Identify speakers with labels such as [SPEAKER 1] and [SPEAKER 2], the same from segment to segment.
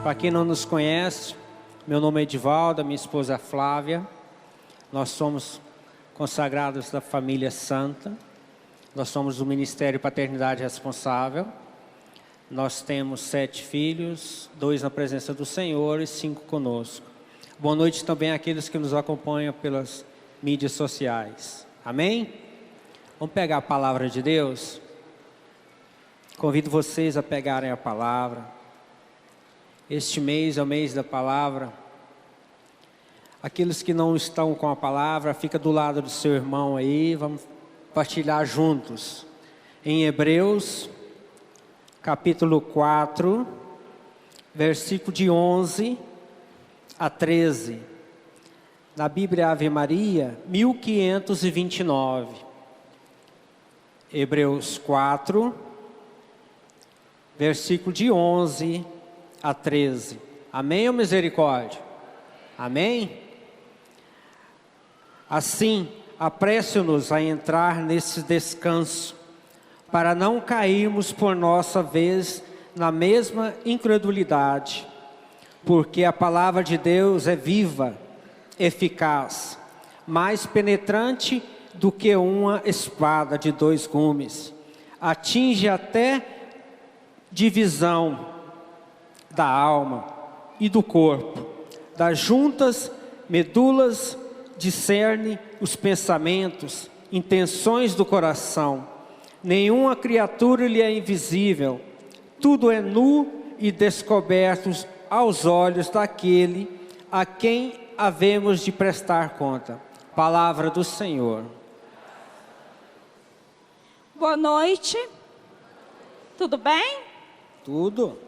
[SPEAKER 1] Para quem não nos conhece, meu nome é Edivaldo, minha esposa é Flávia. Nós somos consagrados da família santa. Nós somos do Ministério Paternidade Responsável. Nós temos 7 filhos, 2 na presença do Senhor e 5 conosco. Boa noite também àqueles que nos acompanham pelas mídias sociais. Amém? Vamos pegar a palavra de Deus? Convido vocês a pegarem a palavra. Este mês é o mês da palavra. Aqueles que não estão com a palavra, fica do lado do seu irmão aí, vamos partilhar juntos. Em Hebreus, capítulo 4, versículo de 11 a 13. Na Bíblia Ave Maria, 1529. Hebreus 4, versículo de 11 a 13. Amém ou misericórdia? Amém? Assim, apresse-nos a entrar nesse descanso, para não cairmos por nossa vez na mesma incredulidade, porque a palavra de Deus é viva, eficaz, mais penetrante do que uma espada de 2 gumes, atinge até divisão da alma e do corpo, das juntas, medulas, discerne os pensamentos, intenções do coração. Nenhuma criatura lhe é invisível, tudo é nu e descoberto aos olhos daquele a quem havemos de prestar conta. Palavra do Senhor.
[SPEAKER 2] Boa noite, tudo bem?
[SPEAKER 1] Tudo.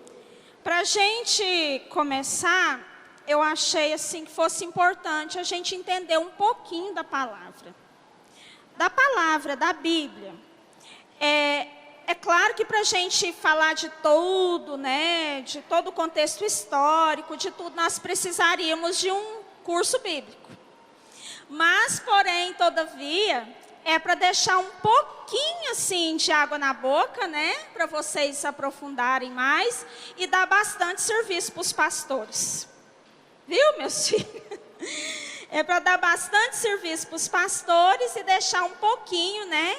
[SPEAKER 2] Para a gente começar, eu achei assim que fosse importante a gente entender um pouquinho da palavra. Da Bíblia. É claro que para a gente falar de tudo, né, de todo o contexto histórico, de tudo, nós precisaríamos de um curso bíblico. Mas, porém, todavia, é para deixar um pouquinho assim de água na boca, né, para vocês se aprofundarem mais e dar bastante serviço para os pastores. Viu, meus filhos? É para dar bastante serviço para os pastores e deixar um pouquinho, né?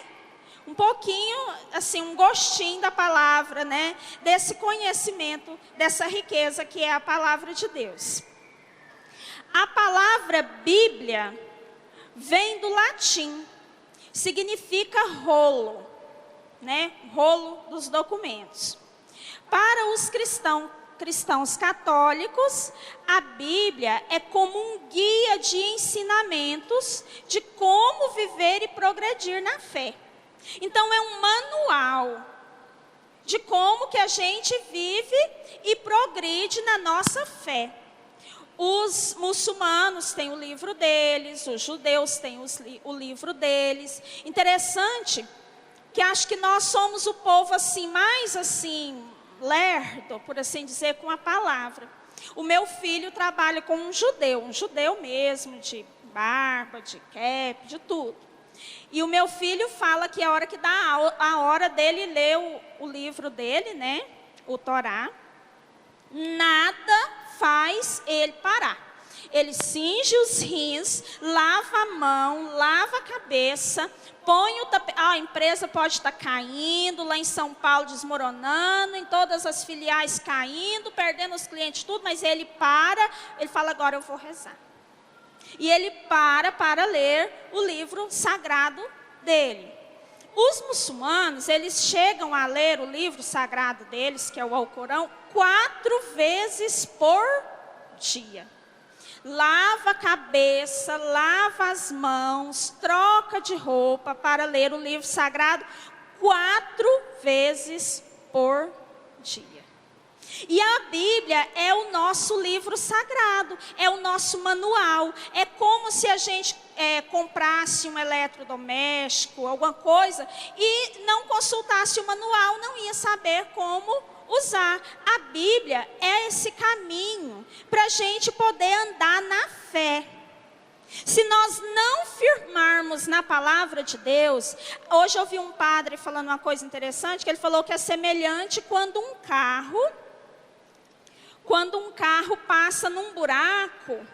[SPEAKER 2] Um pouquinho, assim, um gostinho da palavra, né? Desse conhecimento, dessa riqueza que é a palavra de Deus. A palavra Bíblia vem do latim. Significa rolo, né? Rolo dos documentos. Para os cristãos católicos, a Bíblia é como um guia de ensinamentos de como viver e progredir na fé. Então é um manual de como que a gente vive e progride na nossa fé. Os muçulmanos têm o livro deles, os judeus têm o livro deles. Interessante que acho que nós somos o povo assim, mais assim, lerdo, por assim dizer, com a palavra. O meu filho trabalha com um judeu mesmo, de barba, de cap, de tudo. E o meu filho fala que a hora que dá a hora dele ler o livro dele, né, o Torá, nada faz ele parar. Ele cinge os rins, lava a mão, lava a cabeça, põe o tapete. A empresa pode estar caindo, lá em São Paulo desmoronando, em todas as filiais caindo, perdendo os clientes, tudo, mas ele para, ele fala, agora eu vou rezar. E ele para ler o livro sagrado dele. Os muçulmanos, eles chegam a ler o livro sagrado deles, que é o Alcorão, 4 vezes por dia. Lava a cabeça, lava as mãos, troca de roupa para ler o livro sagrado 4 vezes por dia. E a Bíblia é o nosso livro sagrado, é o nosso manual. É como se a gente comprasse um eletrodoméstico, alguma coisa, e não consultasse o manual, não ia saber como usar. A Bíblia é esse caminho para a gente poder andar na fé. Se nós não firmarmos na palavra de Deus, hoje eu ouvi um padre falando uma coisa interessante, que ele falou que é semelhante quando um carro quando um carro passa num buraco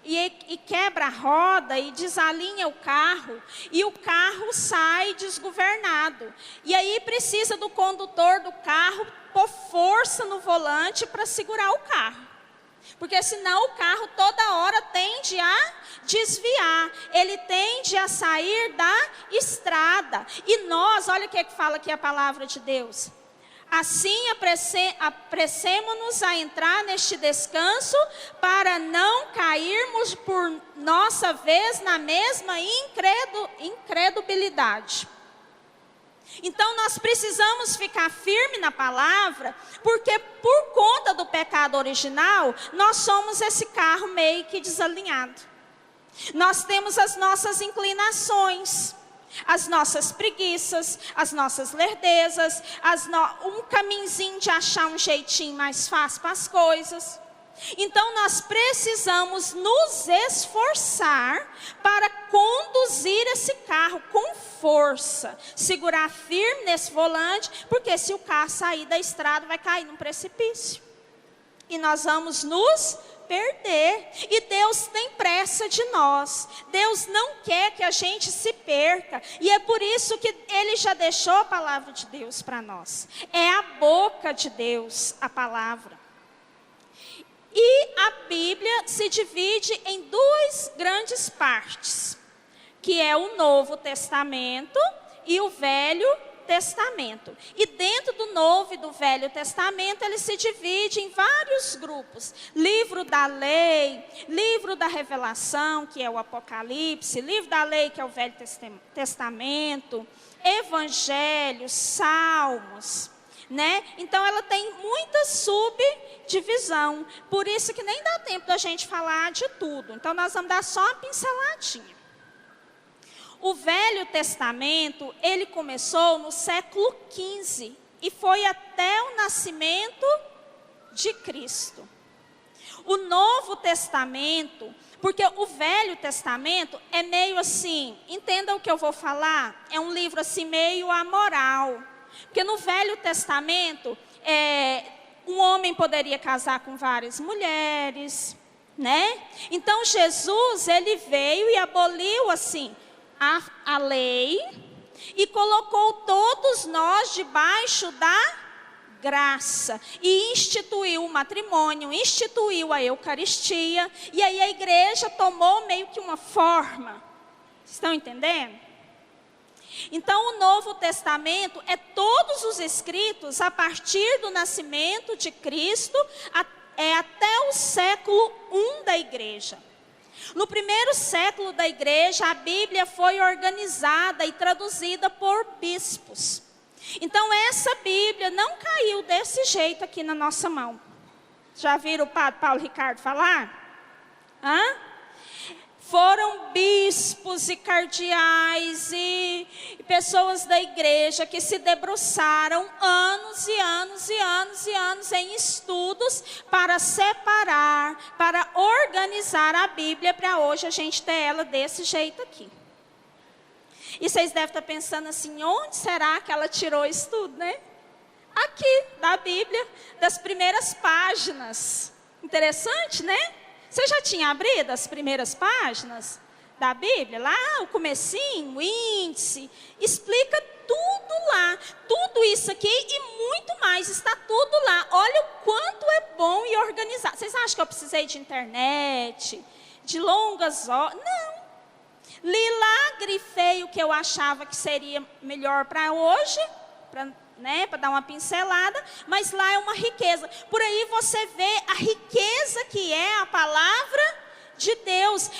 [SPEAKER 2] e quebra a roda e desalinha o carro, e o carro sai desgovernado. E aí precisa do condutor do carro pôr força no volante para segurar o carro. Porque senão o carro toda hora tende a desviar, ele tende a sair da estrada. E nós, olha o que fala aqui a palavra de Deus. Assim apressemo-nos a entrar neste descanso, para não cairmos por nossa vez na mesma incredulidade. Então nós precisamos ficar firme na palavra, porque por conta do pecado original, nós somos esse carro meio que desalinhado. Nós temos as nossas inclinações, as nossas preguiças, as nossas lerdezas, um caminhozinho de achar um jeitinho mais fácil para as coisas. Então nós precisamos nos esforçar para conduzir esse carro com força, segurar firme nesse volante, porque se o carro sair da estrada vai cair num precipício. E nós vamos nos perder. E Deus tem pressa de nós. Deus não quer que a gente se perca. E é por isso que Ele já deixou a palavra de Deus para nós. É a boca de Deus, a palavra. E a Bíblia se divide em duas grandes partes, que é o Novo Testamento e o Velho Testamento. E dentro do Novo e do Velho Testamento, ele se divide em vários grupos. Livro da Lei, livro da Revelação, que é o Apocalipse, livro da Lei, que é o Velho Testamento, Evangelhos, Salmos. Né? Então ela tem muita subdivisão, por isso que nem dá tempo da gente falar de tudo. Então nós vamos dar só uma pinceladinha. O Velho Testamento, ele começou no século XV e foi até o nascimento de Cristo. O Novo Testamento, porque o Velho Testamento é meio assim, entenda o que eu vou falar, é um livro assim meio amoral. Porque no Velho Testamento, um homem poderia casar com várias mulheres, né? Então Jesus, ele veio e aboliu assim a lei e colocou todos nós debaixo da graça e instituiu o matrimônio, instituiu a Eucaristia, e aí a igreja tomou meio que uma forma. Estão entendendo? Então o Novo Testamento é todos os escritos a partir do nascimento de Cristo até o século I da igreja. No primeiro século da igreja, a Bíblia foi organizada e traduzida por bispos. Então essa Bíblia não caiu desse jeito aqui na nossa mão. Já viram o padre Paulo Ricardo falar? Foram bispos e cardeais e pessoas da igreja que se debruçaram anos e anos e anos e anos em estudos para separar, para organizar a Bíblia para hoje a gente ter ela desse jeito aqui. E vocês devem estar pensando assim, onde será que ela tirou isso tudo, né? Aqui, da Bíblia, das primeiras páginas. Interessante, né? Você já tinha abrido as primeiras páginas da Bíblia? Lá, o comecinho, o índice, explica tudo lá. Tudo isso aqui e muito mais, está tudo lá. Olha o quanto é bom e organizado. Vocês acham que eu precisei de internet, de longas horas? Não. Li lá, grifei o que eu achava que seria melhor para hoje, para dar uma pincelada, mas lá é uma riqueza. Por aí você vê a riqueza que é a palavra de Deus.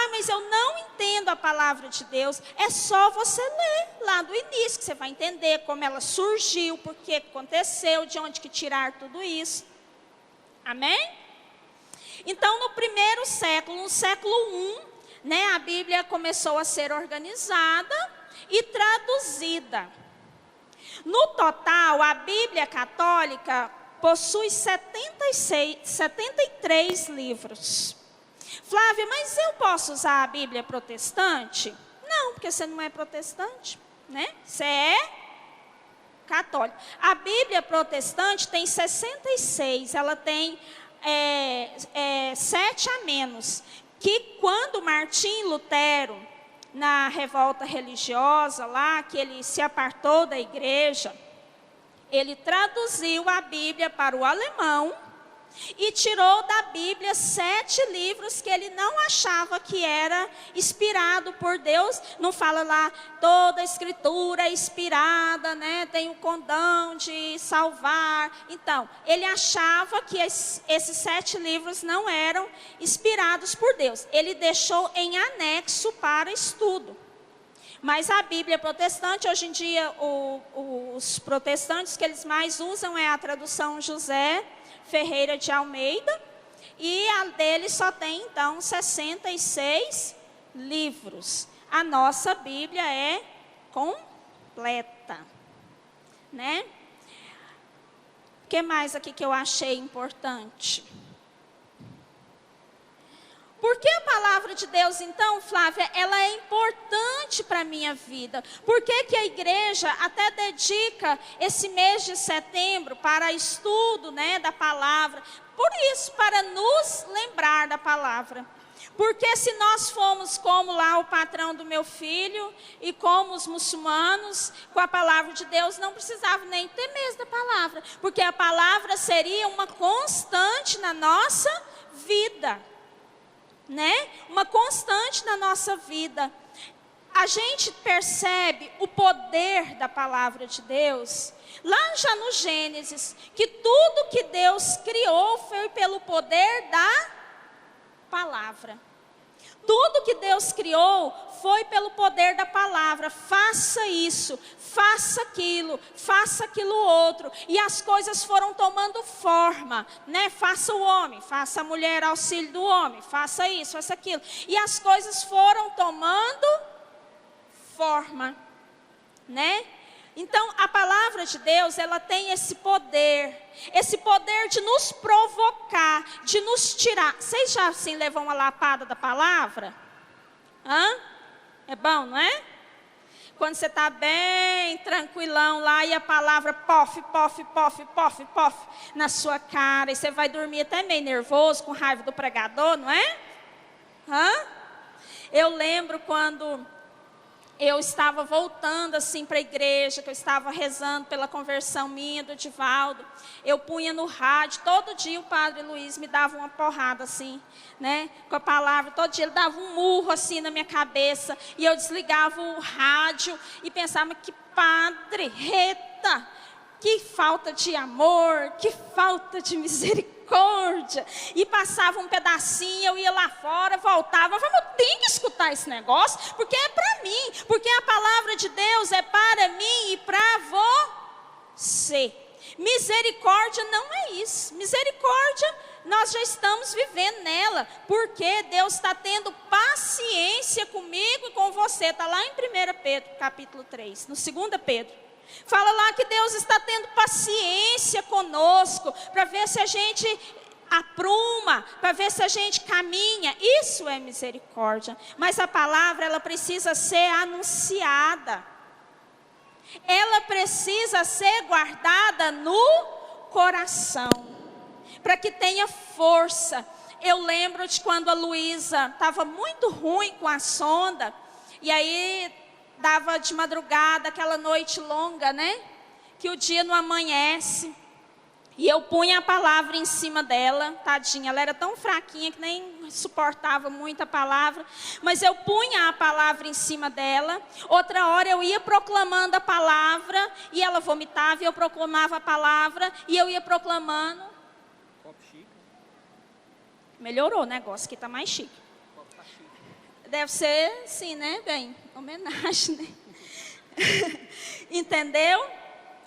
[SPEAKER 2] Mas eu não entendo a palavra de Deus. É só você ler lá do início, que você vai entender como ela surgiu, por que aconteceu, de onde que tirar tudo isso. Amém? Então, no primeiro século, no século I, a Bíblia começou a ser organizada e traduzida. No total, a Bíblia Católica possui 73 livros. Flávia, mas eu posso usar a Bíblia protestante? Não, porque você não é protestante, né? Você é católico. A Bíblia protestante tem 66, ela tem 7 a menos, que quando Martim Lutero, na revolta religiosa lá, que ele se apartou da igreja, ele traduziu a Bíblia para o alemão e tirou da Bíblia 7 livros que ele não achava que era inspirado por Deus. Não fala lá, toda a escritura é inspirada, né? Tem o condão de salvar. Então, ele achava que esses 7 livros não eram inspirados por Deus. Ele deixou em anexo para estudo. Mas a Bíblia protestante, hoje em dia, os protestantes que eles mais usam é a tradução José Ferreira de Almeida, e a dele só tem, então, 66 livros. A nossa Bíblia é completa, né? O que mais aqui que eu achei importante? Por que a palavra de Deus, então, Flávia, ela é importante para a minha vida? Por que que a igreja até dedica esse mês de setembro para estudo, né, da palavra? Por isso, para nos lembrar da palavra. Porque se nós formos como lá o patrão do meu filho e como os muçulmanos, com a palavra de Deus, não precisava nem ter mês da palavra. Porque a palavra seria uma constante na nossa vida. Né? Uma constante na nossa vida. A gente percebe o poder da palavra de Deus lá já no Gênesis, que tudo que Deus criou foi pelo poder da palavra. Tudo que Deus criou foi pelo poder da palavra. Faça isso, faça aquilo outro. E as coisas foram tomando forma, né? Faça o homem, faça a mulher, auxílio do homem, faça isso, faça aquilo. E as coisas foram tomando forma, né? Então, a palavra de Deus, ela tem esse poder de nos provocar, de nos tirar. Vocês já assim levam uma lapada da palavra? É bom, não é? Quando você está bem tranquilão lá e a palavra pof, pof, pof, pof, pof na sua cara. E você vai dormir até meio nervoso, com raiva do pregador, não é? Eu lembro quando eu estava voltando assim para a igreja, que eu estava rezando pela conversão minha, do Divaldo. Eu punha no rádio, todo dia o padre Luiz me dava uma porrada assim, né? Com a palavra, todo dia ele dava um murro assim na minha cabeça. E eu desligava o rádio e pensava, que padre, reta, que falta de amor, que falta de misericórdia. E passava um pedacinho, eu ia lá fora, voltava, eu tenho que escutar esse negócio, porque é para mim, porque a palavra de Deus é para mim e para você. Misericórdia não é isso. Misericórdia, nós já estamos vivendo nela, porque Deus está tendo paciência comigo e com você. Está lá em 1 Pedro, capítulo 3, no 2 Pedro. Fala lá que Deus está tendo paciência conosco, para ver se a gente apruma, para ver se a gente caminha. Isso é misericórdia. Mas a palavra, ela precisa ser anunciada. Ela precisa ser guardada no coração, para que tenha força. Eu lembro de quando a Luísa estava muito ruim com a sonda, e aí dava de madrugada, aquela noite longa, né? Que o dia não amanhece. E eu punha a palavra em cima dela, tadinha. Ela era tão fraquinha que nem suportava muito a palavra. Mas eu punha a palavra em cima dela. Outra hora eu ia proclamando a palavra, e ela vomitava, e eu proclamava a palavra, e eu ia proclamando. Melhorou o negócio, que está mais chique. Deve ser, sim, né, bem, homenagem, né? Entendeu?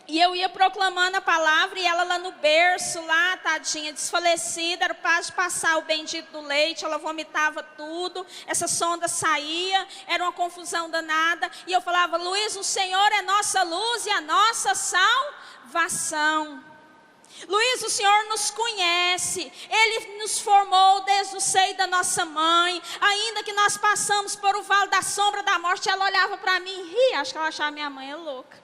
[SPEAKER 2] E eu ia proclamando a palavra, e ela lá no berço, lá, tadinha, desfalecida, era quase de passar o bendito do leite, ela vomitava tudo, essa sonda saía, era uma confusão danada, e eu falava, Luiz, o Senhor é nossa luz e a nossa salvação. Luiz, o Senhor nos conhece, Ele nos formou desde o seio da nossa mãe, ainda que nós passamos por o vale da sombra da morte, ela olhava para mim e ria, acho que ela achava minha mãe louca.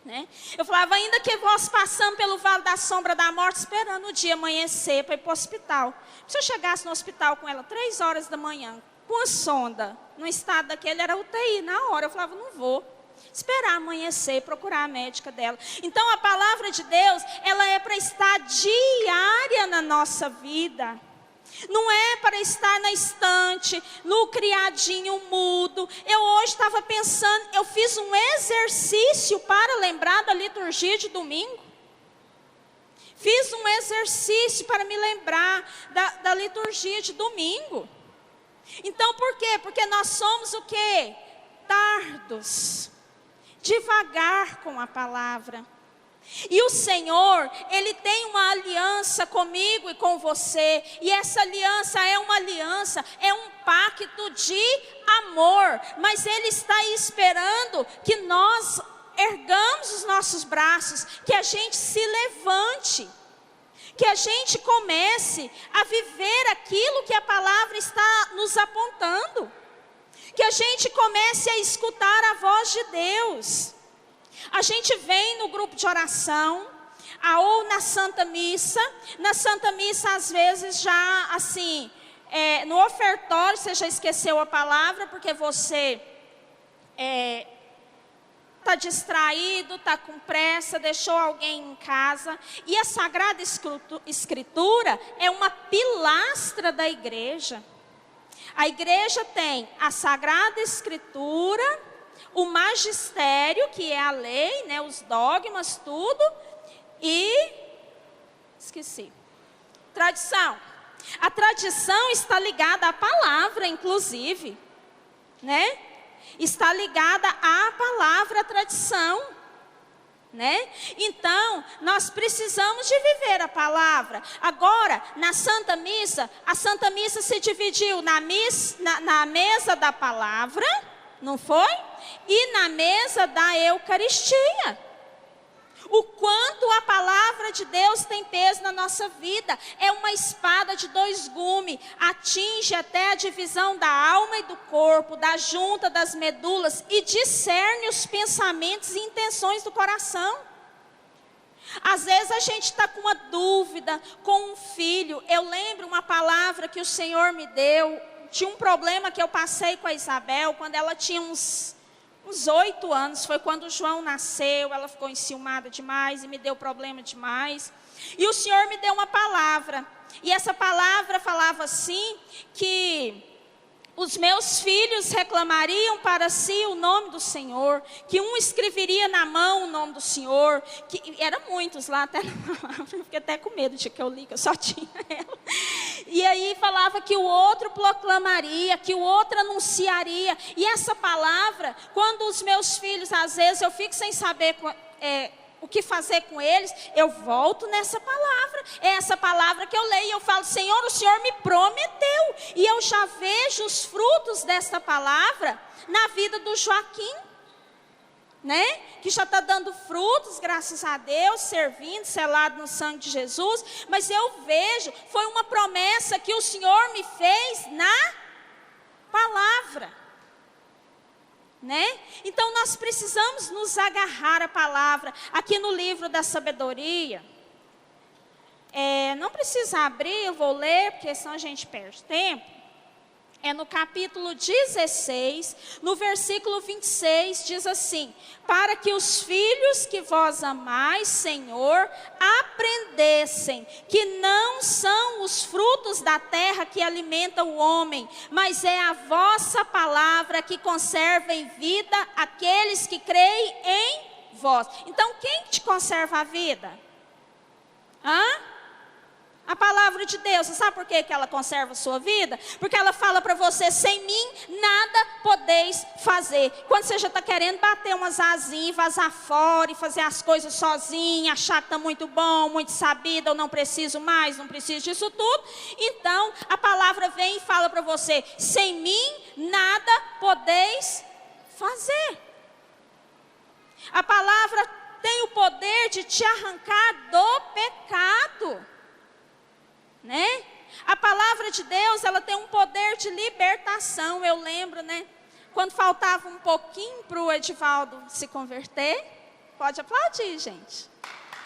[SPEAKER 2] Né? Eu falava, ainda que vós passando pelo vale da sombra da morte, esperando o dia amanhecer para ir para o hospital. Se eu chegasse no hospital com ela 3 horas da manhã, com a sonda, no estado daquele, era UTI na hora. Eu falava, não vou esperar amanhecer, procurar a médica dela. Então a palavra de Deus, ela é para estar diária na nossa vida. Não é para estar na estante, no criadinho mudo. Eu hoje estava pensando, eu fiz um exercício para lembrar da liturgia de domingo. Fiz um exercício para me lembrar da liturgia de domingo. Então por quê? Porque nós somos o quê? Tardos, devagar com a palavra. E o Senhor, Ele tem uma aliança comigo e com você. E essa aliança é uma aliança, é um pacto de amor. Mas Ele está esperando que nós ergamos os nossos braços, que a gente se levante, que a gente comece a viver aquilo que a palavra está nos apontando. Que a gente comece a escutar a voz de Deus. A gente vem no grupo de oração, ou na Santa Missa. Na Santa Missa, às vezes, já assim, no ofertório, você já esqueceu a palavra, porque você está distraído, está com pressa, deixou alguém em casa. E a Sagrada Escritura é uma pilastra da igreja. A igreja tem a Sagrada Escritura, o magistério, que é a lei, né, os dogmas, tudo, e, tradição. A tradição está ligada à palavra, inclusive, né? Está ligada à palavra, à tradição, né? Então, nós precisamos de viver a palavra. Agora, na Santa Missa, a Santa Missa se dividiu na mesa da palavra, não foi? E na mesa da Eucaristia. O quanto a palavra de Deus tem peso na nossa vida. É uma espada de 2 gumes. Atinge até a divisão da alma e do corpo, da junta das medulas, e discerne os pensamentos e intenções do coração. Às vezes a gente está com uma dúvida com um filho. Eu lembro uma palavra que o Senhor me deu. Tinha um problema que eu passei com a Isabel quando ela tinha uns 8 anos. Foi quando o João nasceu, ela ficou enciumada demais e me deu problema demais. E o Senhor me deu uma palavra. E essa palavra falava assim, que os meus filhos reclamariam para si o nome do Senhor, que um escreveria na mão o nome do Senhor, que eram muitos lá até na palavra, eu fiquei até com medo de que eu li, que eu só tinha ela. E aí falava que o outro proclamaria, que o outro anunciaria. E essa palavra, quando os meus filhos, às vezes eu fico sem saber o que fazer com eles, eu volto nessa palavra. É essa palavra que eu leio e eu falo, Senhor, o Senhor me prometeu. E eu já vejo os frutos dessa palavra na vida do Joaquim, né? Que já está dando frutos, graças a Deus, servindo, selado no sangue de Jesus. Mas eu vejo, foi uma promessa que o Senhor me fez na palavra. Né? Então nós precisamos nos agarrar à palavra. Aqui no livro da sabedoria, não precisa abrir, eu vou ler, porque senão a gente perde tempo. É no capítulo 16, no versículo 26, diz assim: para que os filhos que vós amais, Senhor, aprendessem que não são os frutos da terra que alimentam o homem, mas é a vossa palavra que conserva em vida aqueles que creem em vós. Então, quem te conserva a vida? A palavra de Deus. Você sabe por que ela conserva a sua vida? Porque ela fala para você, sem mim nada podeis fazer. Quando você já está querendo bater umas asinhas, vazar fora e fazer as coisas sozinho, achar que está muito bom, muito sabido, eu não preciso mais, não preciso disso tudo. Então a palavra vem e fala para você, sem mim nada podeis fazer. A palavra tem o poder de te arrancar do pecado. Né? A palavra de Deus, ela tem um poder de libertação. Eu lembro, né? Quando faltava um pouquinho para o Edivaldo se converter, Pode aplaudir, gente.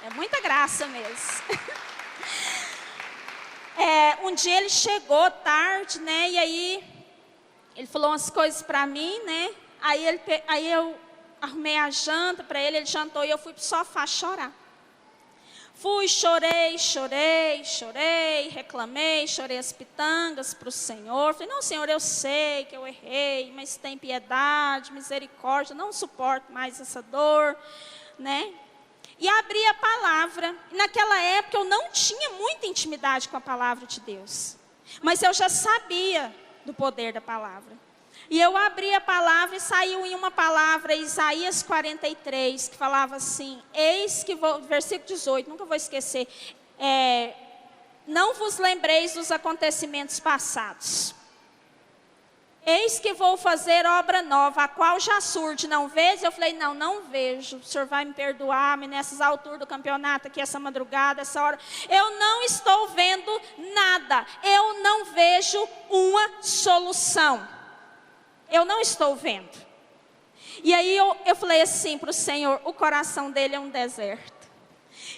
[SPEAKER 2] É muita graça mesmo. Um dia ele chegou tarde, né? E aí ele falou umas coisas para mim, né? Aí eu arrumei a janta para ele, ele jantou e eu fui pro sofá chorar. Fui, chorei, reclamei, chorei as pitangas para o Senhor. Falei, não, Senhor, eu sei que eu errei, mas tem piedade, misericórdia, não suporto mais essa dor, né? E abri a palavra. Naquela época eu não tinha muita intimidade com a palavra de Deus, mas eu já sabia do poder da palavra. E eu abri a palavra e saiu em uma palavra, Isaías 43, que falava assim, versículo 18, nunca vou esquecer, não vos lembreis dos acontecimentos passados. Eis que vou fazer obra nova, a qual já surge, não vês? Eu falei, não vejo, o senhor vai me perdoar, mas nessas alturas do campeonato aqui, essa madrugada, essa hora, eu não estou vendo nada, eu não vejo uma solução. Eu não estou vendo. E aí eu falei assim para o Senhor, o coração dele é um deserto.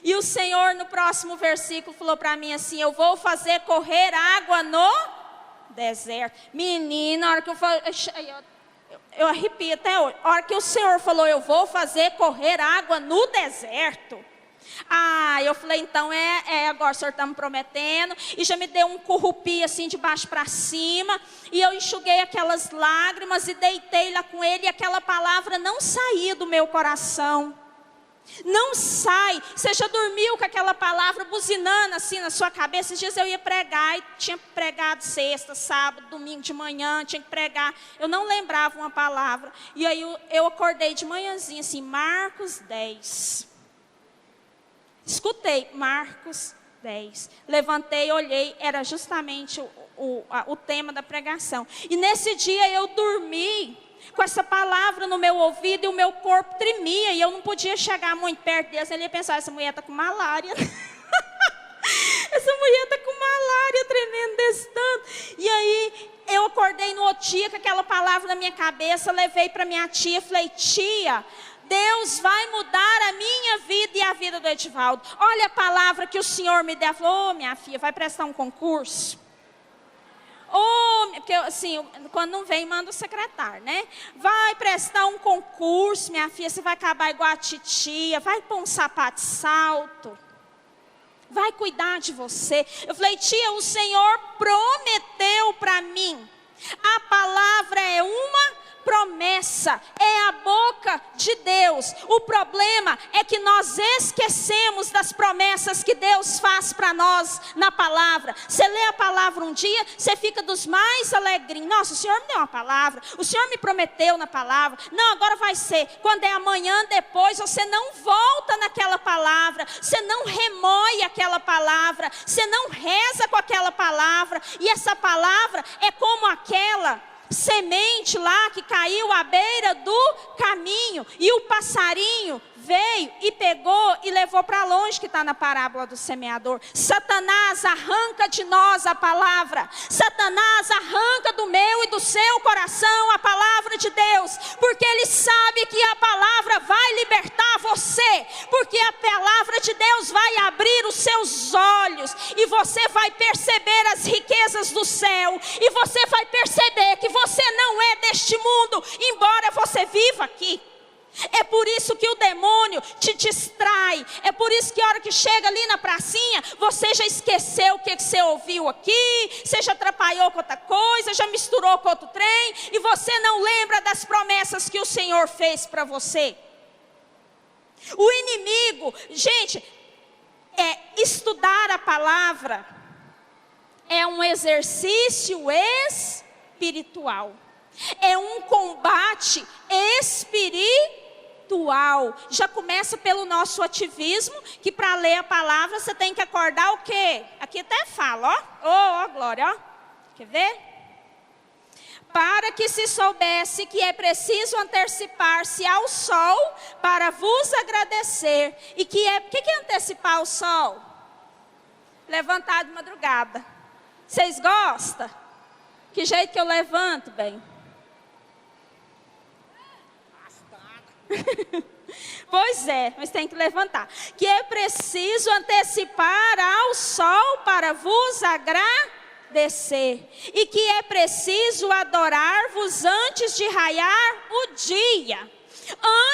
[SPEAKER 2] E o Senhor no próximo versículo falou para mim assim, eu vou fazer correr água no deserto. Menina, a hora que eu falei, eu arrepio até hoje. A hora que o Senhor falou, eu vou fazer correr água no deserto. Eu falei, então agora o senhor está me prometendo. E já me deu um currupi assim de baixo para cima. E eu enxuguei aquelas lágrimas e deitei lá com ele. E aquela palavra não saía do meu coração. Não sai. Você já dormiu com aquela palavra buzinando assim na sua cabeça? Esses dias eu ia pregar e tinha pregado sexta, sábado, domingo de manhã, tinha que pregar. Eu não lembrava uma palavra. E aí eu acordei de manhãzinha assim, Marcos 10. Escutei, Marcos 10. Levantei, olhei, era justamente o tema da pregação. E nesse dia eu dormi com essa palavra no meu ouvido e o meu corpo tremia. E eu não podia chegar muito perto deles. Ele ia pensar, essa mulher está com malária. Essa mulher está com malária, tremendo desse tanto. E aí eu acordei no outro dia com aquela palavra na minha cabeça. Levei para minha tia, falei, tia, Deus vai mudar a minha vida e a vida do Edivaldo. Olha a palavra que o Senhor me deu. Ela falou, minha filha, vai prestar um concurso? Porque assim, quando não vem, manda o secretário, né? Vai prestar um concurso, minha filha, você vai acabar igual a titia, vai pôr um sapato de salto. Vai cuidar de você. Eu falei, tia, o Senhor prometeu para mim. A palavra é uma promessa, é a boca de Deus. O problema é que nós esquecemos das promessas que Deus faz para nós na palavra. Você lê a palavra um dia, você fica dos mais alegrinhos. Nossa, o Senhor me deu uma palavra, o Senhor me prometeu na palavra. Não, agora vai ser. Quando é amanhã, depois, você não volta naquela palavra, você não remoe aquela palavra, você não reza com aquela palavra. E essa palavra é como aquela semente lá que caiu à beira do caminho e o passarinho veio e pegou e levou para longe, que está na parábola do semeador. Satanás arranca de nós a palavra. Satanás arranca do meu e do seu coração a palavra de Deus, porque ele sabe que a palavra vai libertar você, porque a palavra de Deus vai abrir os seus olhos e você vai perceber as riquezas do céu, e você vai perceber que você não é deste mundo, embora você viva aqui. É por isso que o demônio te distrai. É por isso que a hora que chega ali na pracinha, você já esqueceu o que você ouviu aqui, você já atrapalhou com outra coisa, já misturou com outro trem, e você não lembra das promessas que o Senhor fez para você. O inimigo, gente, estudar a palavra é um exercício espiritual. É um combate espiritual. Já começa pelo nosso ativismo, que para ler a palavra você tem que acordar o quê? Aqui até fala, ó glória, ó. Quer ver? Para que se soubesse que é preciso antecipar-se ao sol para vos agradecer. E que é antecipar o sol? Levantar de madrugada. Vocês gostam? Que jeito que eu levanto, bem? Pois é, mas tem que levantar. Que é preciso antecipar ao sol para vos agradecer. E que é preciso adorar-vos antes de raiar o dia.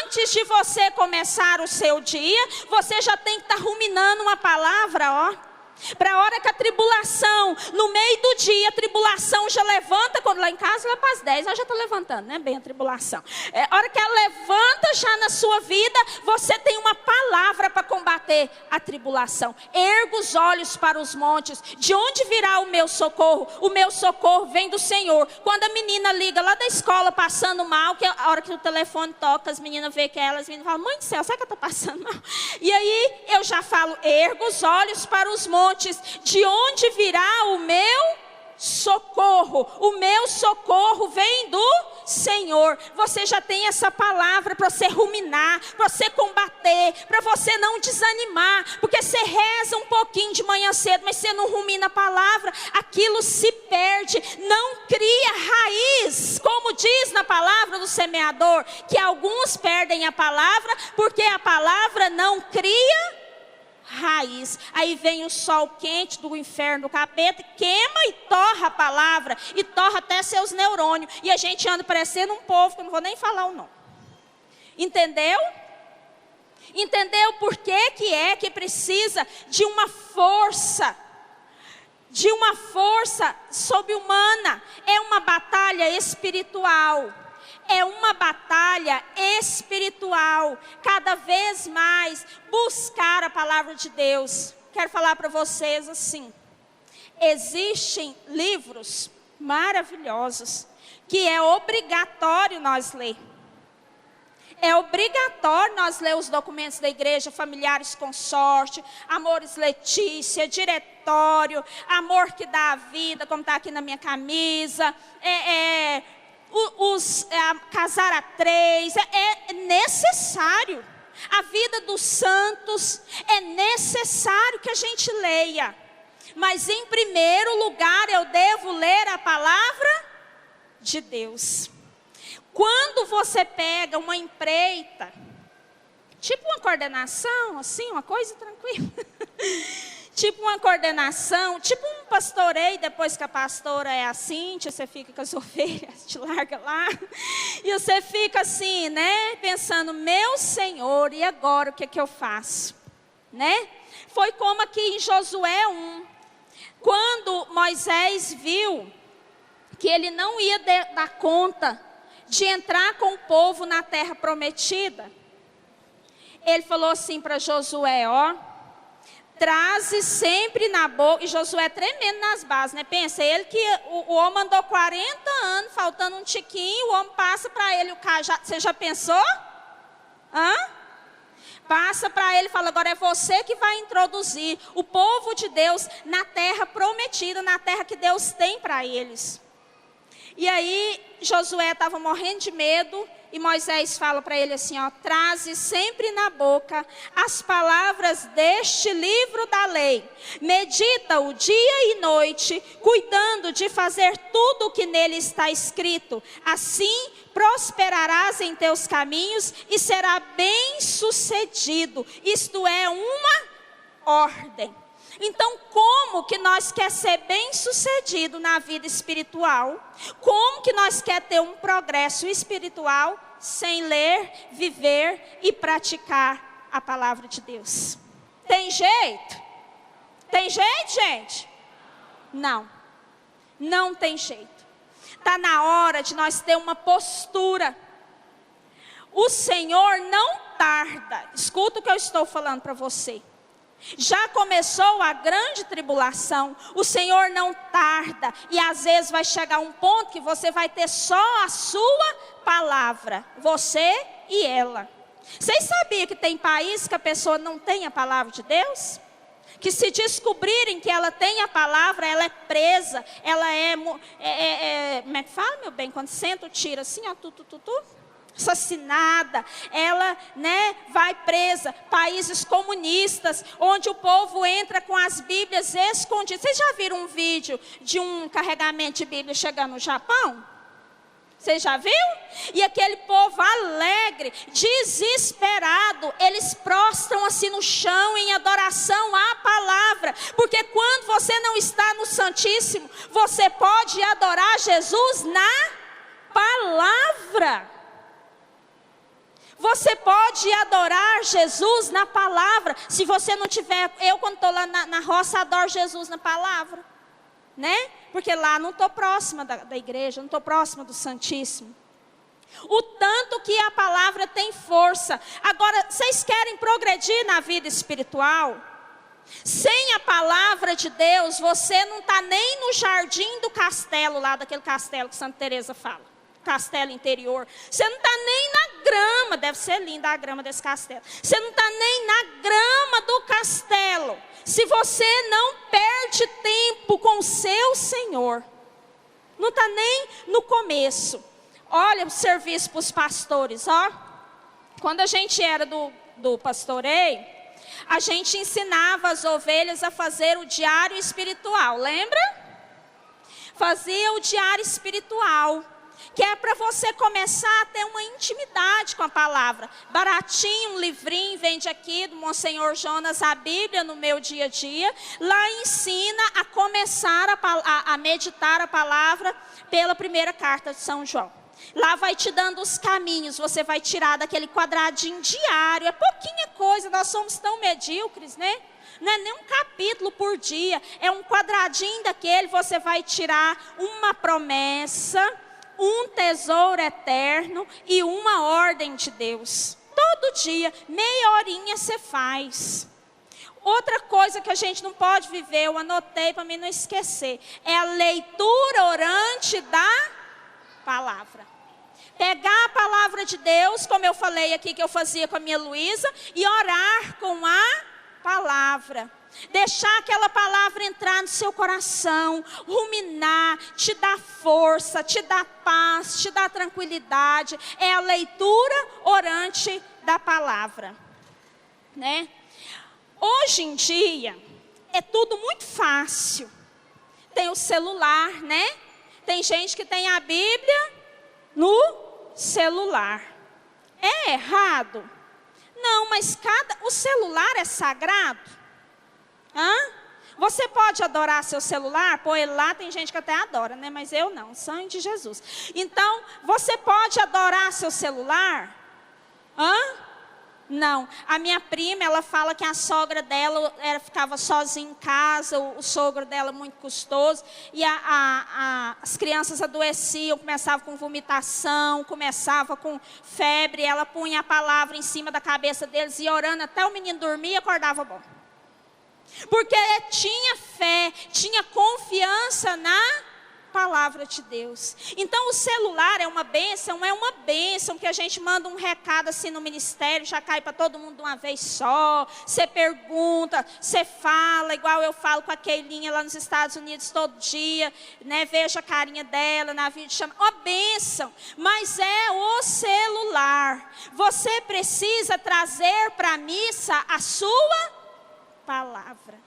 [SPEAKER 2] Antes de você começar o seu dia, você já tem que estar ruminando uma palavra, ó. Para a hora que a tribulação, no meio do dia, a tribulação já levanta, quando lá em casa, lá para as 10, ela já está levantando, né? Bem a tribulação. A hora que ela levanta já na sua vida, você tem uma palavra para combater a tribulação. Erga os olhos para os montes, de onde virá o meu socorro? O meu socorro vem do Senhor. Quando a menina liga lá da escola passando mal, que a hora que o telefone toca, as meninas veem que é ela, as meninas falam, mãe do céu, será que eu estou passando mal? E aí eu já falo, erga os olhos para os montes. De onde virá o meu socorro? O meu socorro vem do Senhor. Você já tem essa palavra para você ruminar, para você combater, para você não desanimar, porque você reza um pouquinho de manhã cedo, mas você não rumina a palavra, aquilo se perde, não cria raiz, como diz na palavra do semeador, que alguns perdem a palavra, porque a palavra não cria raiz. Aí vem o sol quente do inferno, do capeta, queima e torra a palavra, e torra até seus neurônios, e a gente anda parecendo um povo, que eu não vou nem falar o nome. Entendeu? Entendeu por que precisa de uma força sobre-humana? É uma batalha espiritual. É uma batalha espiritual, cada vez mais buscar a palavra de Deus. Quero falar para vocês assim, existem livros maravilhosos, que é obrigatório nós ler. É obrigatório nós ler os documentos da igreja, Familiares Consórcio, Amores Letícia, Diretório, Amor que dá a vida, como está aqui na minha camisa, Casar a Três, é necessário. A vida dos santos, é necessário que a gente leia. Mas em primeiro lugar eu devo ler a palavra de Deus. Quando você pega uma empreita, tipo uma coordenação, assim, uma coisa tranquila. Tipo uma coordenação, tipo um pastoreio, depois que a pastora é a Cíntia, você fica com as ovelhas, te larga lá. E você fica assim, né, pensando, meu Senhor, e agora o que é que eu faço? Né? Foi como aqui em Josué 1, quando Moisés viu que ele não ia dar conta de entrar com o povo na terra prometida, ele falou assim para Josué, ó, traze sempre na boca, e Josué tremendo nas bases, né? Pensa, ele que o homem andou 40 anos, faltando um tiquinho, o homem passa para ele o cajado, você já pensou? Passa para ele e fala, agora é você que vai introduzir o povo de Deus na terra prometida, na terra que Deus tem para eles. E aí Josué estava morrendo de medo, e Moisés fala para ele assim, ó, traze sempre na boca as palavras deste livro da lei. Medita-o dia e noite, cuidando de fazer tudo o que nele está escrito. Assim prosperarás em teus caminhos e será bem-sucedido. Isto é uma ordem. Então, como que nós quer ser bem-sucedido na vida espiritual? Como que nós quer ter um progresso espiritual sem ler, viver e praticar a palavra de Deus? Tem jeito? Tem jeito, gente? Não. Não tem jeito. Está na hora de nós ter uma postura. O Senhor não tarda. Escuta o que eu estou falando para você. Já começou a grande tribulação, o Senhor não tarda, e às vezes vai chegar um ponto que você vai ter só a sua palavra, você e ela. Vocês sabiam que tem país que a pessoa não tem a palavra de Deus? Que se descobrirem que ela tem a palavra, ela é presa, ela como é que fala, meu bem, quando senta, tira assim, ó, assassinada, ela, né, vai presa. Países comunistas, onde o povo entra com as Bíblias escondidas. Vocês já viram um vídeo de um carregamento de Bíblia chegando no Japão? Você já viu? E aquele povo alegre, desesperado, eles prostram assim no chão em adoração à palavra. Porque quando você não está no Santíssimo, você pode adorar Jesus na palavra. Você pode adorar Jesus na palavra. Se você não tiver, eu quando estou lá na roça, adoro Jesus na palavra. Né? Porque lá não estou próxima da igreja, não estou próxima do Santíssimo. O tanto que a palavra tem força. Agora, vocês querem progredir na vida espiritual? Sem a palavra de Deus, você não está nem no jardim do castelo, lá daquele castelo que Santa Teresa fala. Castelo interior. Você não está nem na grama, deve ser linda a grama desse castelo. Você não está nem na grama do castelo. Se você não perde tempo com o seu Senhor. Não está nem no começo. Olha o serviço para os pastores, ó. Quando a gente era do pastoreio, a gente ensinava as ovelhas a fazer o diário espiritual, lembra? Fazia o diário espiritual, que é para você começar a ter uma intimidade com a palavra. Baratinho, um livrinho, vende aqui do Monsenhor Jonas, a Bíblia no meu dia a dia. Lá ensina a começar a meditar a palavra pela primeira carta de São João. Lá vai te dando os caminhos, você vai tirar daquele quadradinho diário. É pouquinha coisa, nós somos tão medíocres, né? Não é nem um capítulo por dia, é um quadradinho daquele, você vai tirar uma promessa, um tesouro eterno e uma ordem de Deus. Todo dia, meia horinha você faz. Outra coisa que a gente não pode viver, eu anotei para mim não esquecer, é a leitura orante da palavra. Pegar a palavra de Deus, como eu falei aqui que eu fazia com a minha Luísa, e orar com a palavra. Deixar aquela palavra entrar no seu coração, ruminar, te dar força, te dar paz, te dar tranquilidade. É a leitura orante da palavra, né? Hoje em dia, é tudo muito fácil. Tem o celular, né? Tem gente que tem a Bíblia no celular. É errado? Não, mas o celular é sagrado? Você pode adorar seu celular? Pô, ele lá tem gente que até adora, né? Mas eu não, sangue de Jesus. Então, você pode adorar seu celular? Não. A minha prima, ela fala que a sogra dela ficava sozinha em casa, o sogro dela muito custoso, e as crianças adoeciam, começavam com vomitação, começava com febre, ela punha a palavra em cima da cabeça deles, e orando até o menino dormir e acordava bom. Porque tinha fé, tinha confiança na palavra de Deus. Então o celular é uma bênção, porque a gente manda um recado assim no ministério, já cai para todo mundo de uma vez só. Você pergunta, você fala, igual eu falo com a Keilinha lá nos Estados Unidos todo dia, né? Vejo a carinha dela na videochamada. Ó, bênção, mas é o celular. Você precisa trazer para a missa a sua palavra.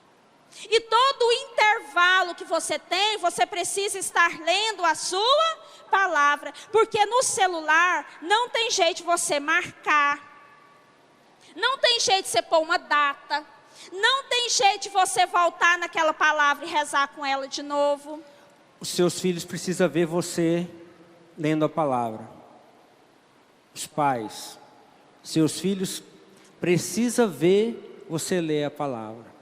[SPEAKER 2] E todo o intervalo que você tem, você precisa estar lendo a sua palavra. Porque no celular não tem jeito de você marcar. Não tem jeito de você pôr uma data. Não tem jeito de você voltar naquela palavra e rezar com ela de novo.
[SPEAKER 1] Os seus filhos precisam ver você lendo a palavra. Os pais, seus filhos precisam ver você ler a palavra.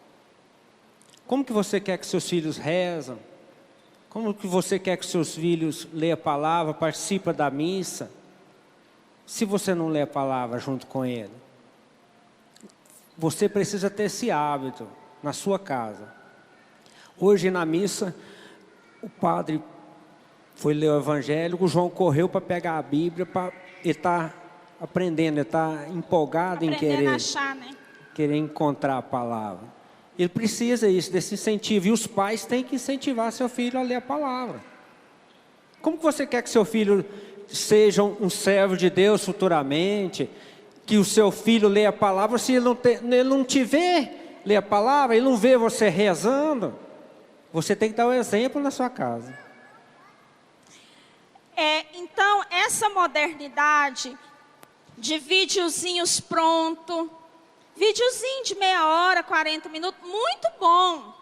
[SPEAKER 1] Como que você quer que seus filhos rezam? Como que você quer que seus filhos leiam a palavra, participem da missa? Se você não lê a palavra junto com ele. Você precisa ter esse hábito na sua casa. Hoje na missa, o padre foi ler o evangelho, o João correu para pegar a Bíblia, ele está aprendendo, ele está empolgado em querer encontrar a palavra. Ele precisa desse incentivo. E os pais têm que incentivar seu filho a ler a palavra. Como que você quer que seu filho seja um servo de Deus futuramente? Que o seu filho leia a palavra, se ele não te vê ler a palavra, ele não vê você rezando. Você tem que dar o exemplo na sua casa.
[SPEAKER 2] Então, essa modernidade de videozinhos pronto, videozinho de meia hora, 40 minutos, muito bom,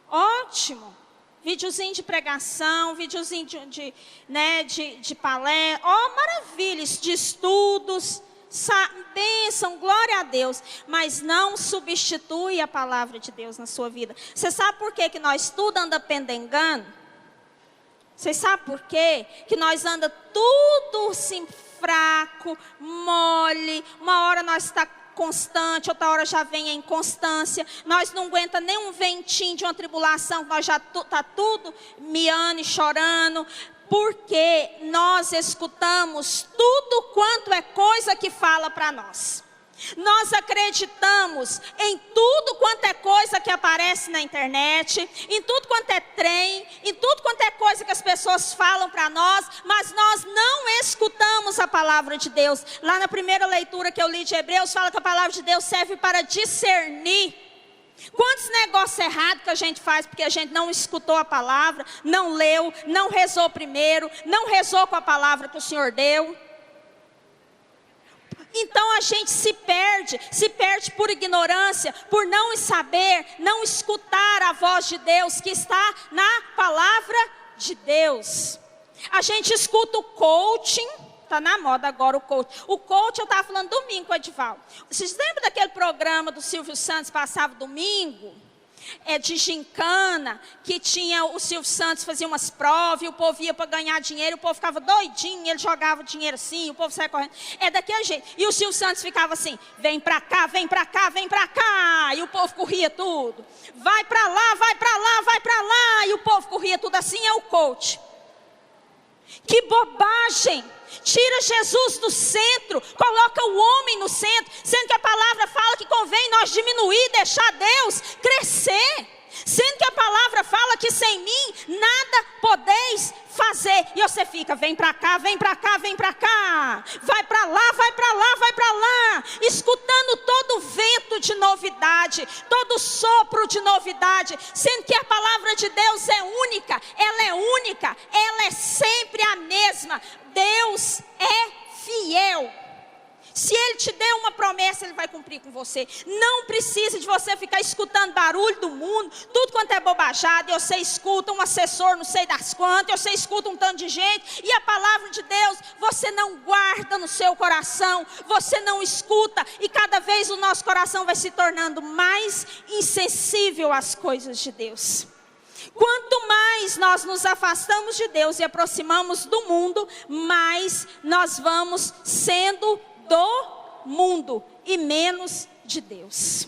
[SPEAKER 2] ótimo. Videozinho de pregação, videozinho de palestra, maravilha, de estudos, bênção, glória a Deus. Mas não substitui a palavra de Deus na sua vida. Você sabe por que nós tudo anda pendengando? Vocês sabem por quê? Que nós anda tudo assim, fraco, mole, uma hora nós está constante, outra hora já vem a inconstância, nós não aguenta nem um ventinho de uma tribulação, nós já está tudo miando e chorando, porque nós escutamos tudo quanto é coisa que fala para nós. Nós acreditamos em tudo quanto é coisa que aparece na internet, em tudo quanto é trem, em tudo quanto é coisa que as pessoas falam para nós, mas nós não escutamos a palavra de Deus. Lá na primeira leitura que eu li de Hebreus, fala que a palavra de Deus serve para discernir. Quantos negócios errados que a gente faz porque a gente não escutou a palavra, não leu, não rezou primeiro, não rezou com a palavra que o Senhor deu. Então a gente se perde por ignorância, por não saber, não escutar a voz de Deus que está na palavra de Deus. A gente escuta o coaching, está na moda agora o coaching. O coaching eu estava falando domingo com o Edivaldo. Vocês lembram daquele programa do Silvio Santos, passava domingo? De gincana, que tinha o Silvio Santos fazia umas provas, e o povo ia para ganhar dinheiro, o povo ficava doidinho, ele jogava o dinheiro assim, o povo saia correndo, daquele jeito, e o Silvio Santos ficava assim, vem para cá, vem para cá, vem para cá, e o povo corria tudo, vai para lá, vai para lá, vai para lá, e o povo corria tudo, assim é o coach. Que bobagem! Tira Jesus do centro, coloca o homem no centro, sendo que a palavra fala que convém nós diminuir, deixar Deus crescer, sendo que a palavra fala que sem mim nada podeis fazer, e você fica, vem para cá, vem para cá, vem para cá, vai para lá, vai para lá, vai para lá, escutando todo vento de novidade, todo sopro de novidade, sendo que a palavra de Deus é única, ela é sempre a mesma. Deus é fiel. Se Ele te deu uma promessa, Ele vai cumprir com você. Não precisa de você ficar escutando barulho do mundo, tudo quanto é bobajada. Você escuta um assessor, não sei das quantas, você escuta um tanto de gente, e a palavra de Deus, você não guarda no seu coração, você não escuta, e cada vez o nosso coração vai se tornando mais insensível às coisas de Deus. Quanto mais nós nos afastamos de Deus e aproximamos do mundo, mais nós vamos sendo do mundo e menos de Deus.